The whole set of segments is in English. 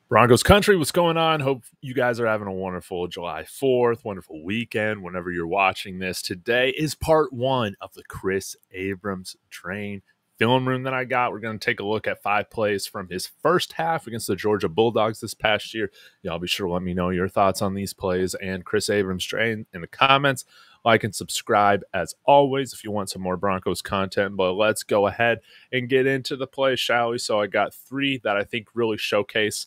Broncos country, what's going on? Hope you guys are having a wonderful July 4th, wonderful weekend whenever you're watching this. Today is part one of the Kris-Abrams Draine film room that I got. We're going to take a look at 5 plays from his first half against the Georgia Bulldogs this past year. Y'all be sure to let me know your thoughts on these plays and Kris-Abrams Draine in the comments. Like and subscribe as always if you want some more Broncos content. But let's go ahead and get into the play, shall we? So I got 3 that I think really showcase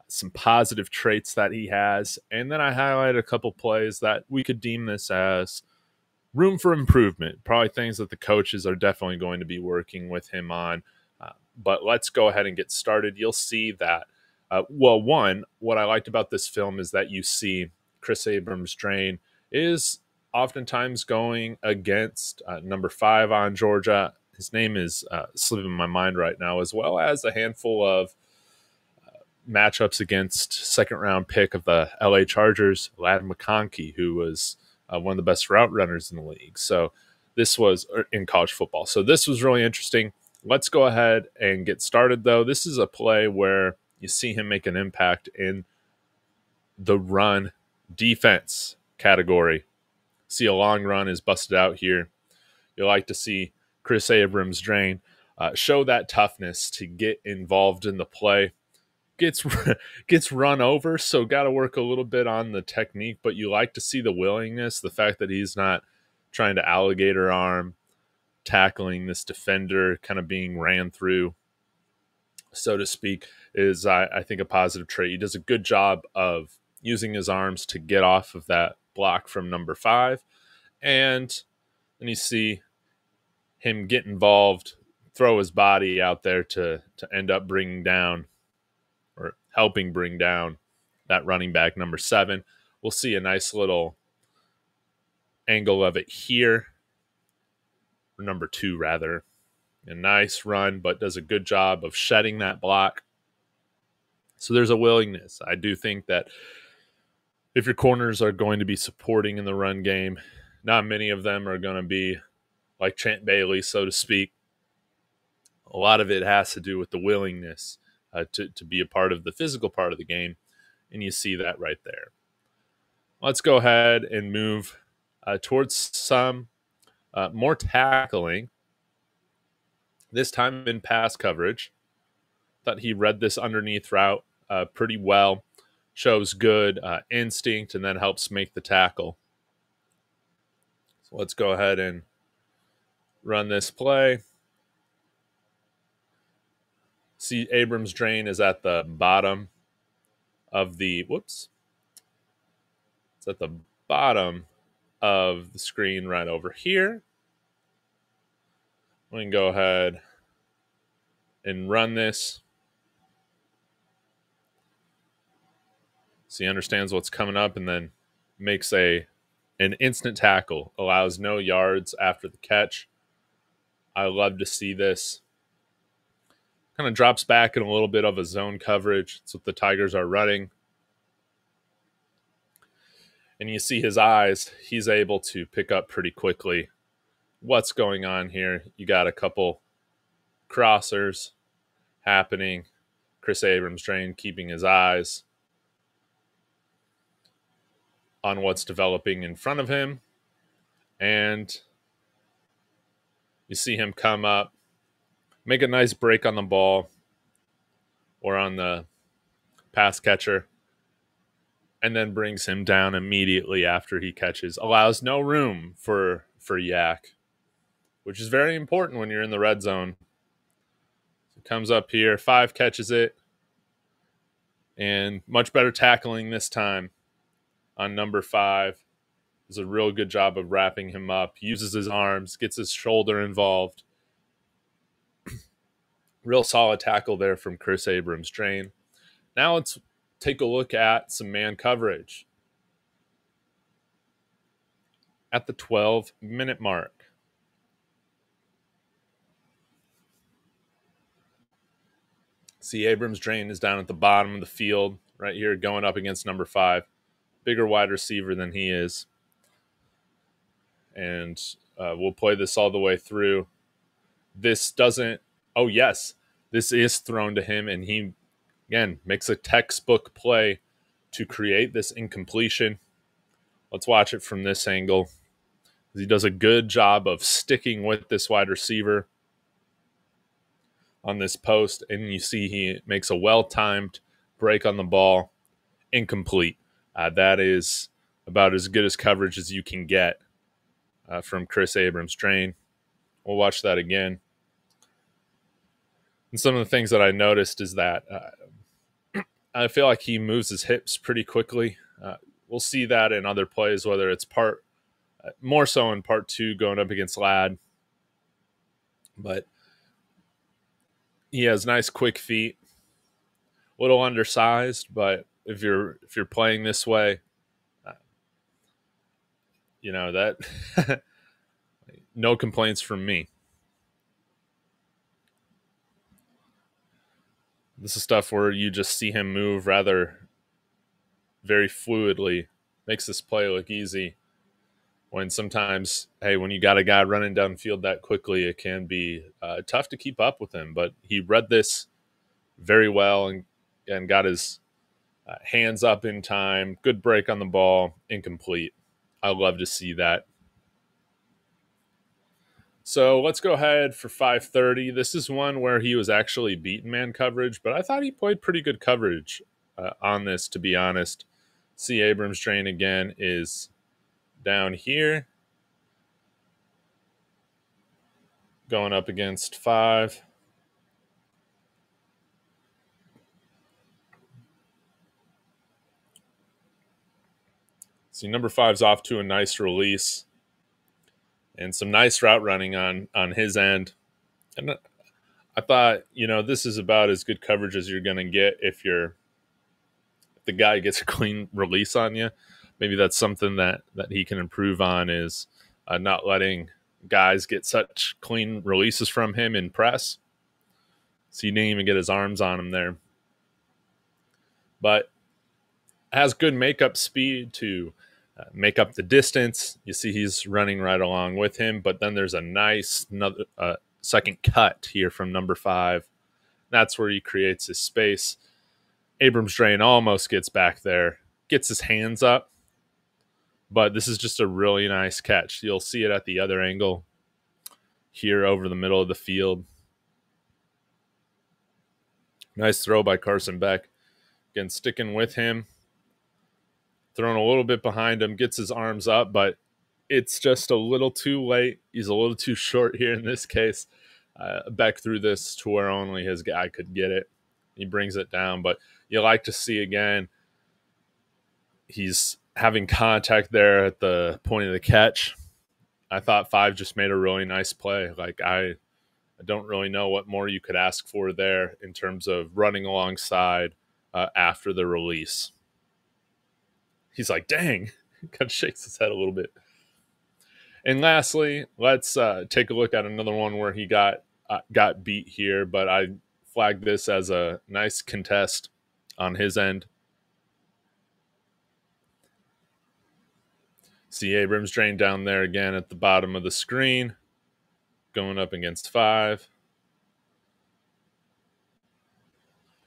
some positive traits that he has. And then I highlighted a couple plays that we could deem this as room for improvement, probably things that the coaches are definitely going to be working with him on. But let's go ahead and get started. You'll see that, one, what I liked about this film is that you see Kris-Abrams Draine is oftentimes going against number 5 on Georgia. His name is slipping my mind right now, as well as a handful of matchups against second-round pick of the LA Chargers, Ladd McConkey, who was one of the best route runners in the league. So this was in college football. So this was really interesting. Let's go ahead and get started, though. This is a play where you see him make an impact in the run defense category. See a long run is busted out here. You like to see Kris-Abrams Draine show that toughness to get involved in the play. Gets run over, so got to work a little bit on the technique, but you like to see the willingness, the fact that he's not trying to alligator arm, tackling this defender, kind of being ran through, so to speak, is, I think, a positive trait. He does a good job of using his arms to get off of that block from number 5, and then you see him get involved, throw his body out there to end up bringing down or helping bring down that running back number 7. We'll see a nice little angle of it here, or number 2 rather. A nice run, but does a good job of shedding that block. So there's a willingness. I do think that if your corners are going to be supporting in the run game, not many of them are going to be like Champ Bailey, so to speak. A lot of it has to do with the willingness to be a part of the physical part of the game, and you see that right there. Let's go ahead and move towards some more tackling, this time in pass coverage. Thought he read this underneath route pretty well, shows good instinct, and then helps make the tackle. So let's go ahead and run this play. See, Abrams Draine is at the bottom of the, it's at the bottom of the screen right over here. We can go ahead and run this. So he understands what's coming up and then makes an instant tackle, allows no yards after the catch. I love to see this. Kind of drops back in a little bit of a zone coverage. That's what the Tigers are running. And you see his eyes. He's able to pick up pretty quickly what's going on here. You got a couple crossers happening. Kris-Abrams Draine keeping his eyes on what's developing in front of him. And you see him come up, make a nice break on the ball or on the pass catcher, and then brings him down immediately after he catches. Allows no room for yak, which is very important when you're in the red zone. So comes up here, 5 catches it, and much better tackling this time on number 5. Does a real good job of wrapping him up, uses his arms, gets his shoulder involved. Real solid tackle there from Kris-Abrams Draine. Now let's take a look at some man coverage. At the 12-minute mark. See, Abrams Draine is down at the bottom of the field right here going up against number 5. Bigger wide receiver than he is. And we'll play this all the way through. This doesn't... Oh, yes. This is thrown to him, and he Again, makes a textbook play to create this incompletion. Let's watch it from this angle. He does a good job of sticking with this wide receiver on this post, and you see he makes a well-timed break on the ball, incomplete. That is about as good as coverage as you can get from Kris-Abrams Draine. We'll watch that again. And some of the things that I noticed is that I feel like he moves his hips pretty quickly. We'll see that in other plays, whether it's more so in part 2 going up against Ladd. But he has nice quick feet. A little undersized, but if you're playing this way, that no complaints from me. This is stuff where you just see him move very fluidly. Makes this play look easy. When sometimes, when you got a guy running downfield that quickly, it can be tough to keep up with him. But he read this very well and got his hands up in time. Good break on the ball, incomplete. I love to see that. So let's go ahead for 5:30. This is one where he was actually beaten man coverage, but I thought he played pretty good coverage on this, to be honest. See, Abrams Draine again is down here, going up against 5. See, number 5's off to a nice release and some nice route running on his end. And I thought, this is about as good coverage as you're going to get if the guy gets a clean release on you. Maybe that's something that he can improve on, is not letting guys get such clean releases from him in press. So he didn't even get his arms on him there. But has good makeup speed to make up the distance. You see he's running right along with him, but then there's a nice second cut here from number 5. That's where he creates his space. Abrams Draine almost gets back there, gets his hands up, but this is just a really nice catch. You'll see it at the other angle here over the middle of the field. Nice throw by Carson Beck. Again, sticking with him, throwing a little bit behind him, gets his arms up, but it's just a little too late. He's a little too short here in this case. Beck threw this to where only his guy could get it. He brings it down, but you like to see, again, he's having contact there at the point of the catch. I thought 5 just made a really nice play. Like, I don't really know what more you could ask for there in terms of running alongside after the release. He's like, dang, kind of shakes his head a little bit. And lastly, let's take a look at another one where he got beat here, but I flagged this as a nice contest on his end. See Abrams Draine down there again at the bottom of the screen, going up against 5.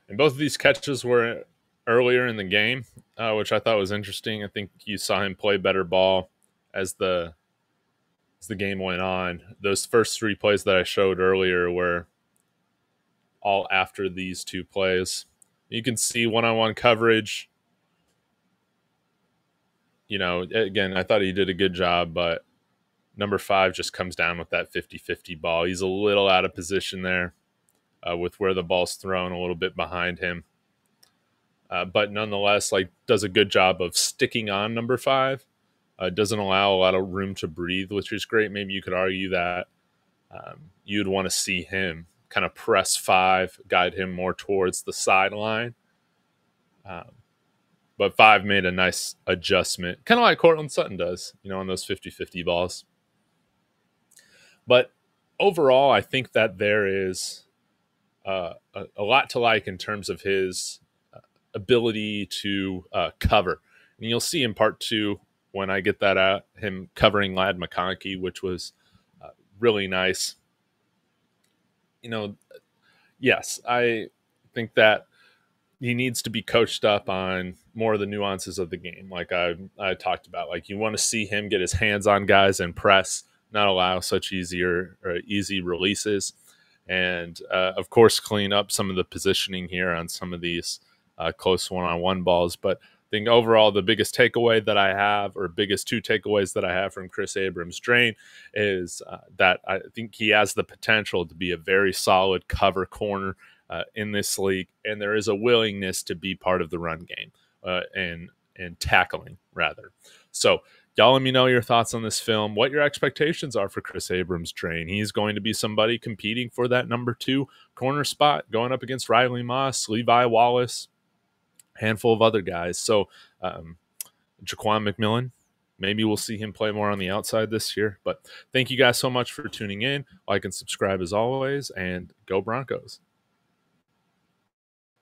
And both of these catches were earlier in the game, which I thought was interesting. I think you saw him play better ball as the game went on. Those first 3 plays that I showed earlier were all after these 2 plays. You can see one-on-one coverage. Again, I thought he did a good job, but number 5 just comes down with that 50-50 ball. He's a little out of position there with where the ball's thrown, a little bit behind him. But nonetheless, does a good job of sticking on number 5. Doesn't allow a lot of room to breathe, which is great. Maybe you could argue that you'd want to see him kind of press 5, guide him more towards the sideline. But 5 made a nice adjustment, kind of like Cortland Sutton does, on those 50-50 balls. But overall, I think that there is a lot to like in terms of his ability to cover. And you'll see in part 2, when I get that out, him covering Ladd McConkey, which was really nice. Yes, I think that he needs to be coached up on more of the nuances of the game. Like I talked about, like you want to see him get his hands on guys and press, not allow such easy releases. And of course, clean up some of the positioning here on some of these close one-on-one balls. But I think overall, the biggest takeaway that I have, or biggest two takeaways that I have from Kris-Abrams Draine, is that I think he has the potential to be a very solid cover corner in this league, and there is a willingness to be part of the run game and tackling rather. So y'all let me know your thoughts on this film, what your expectations are for Kris-Abrams Draine. He's going to be somebody competing for that number 2 corner spot, going up against Riley Moss, Levi, Wallace, handful of other guys. So Jaquan McMillian, maybe we'll see him play more on the outside this year. But thank you guys so much for tuning in. Like and subscribe as always, and go Broncos.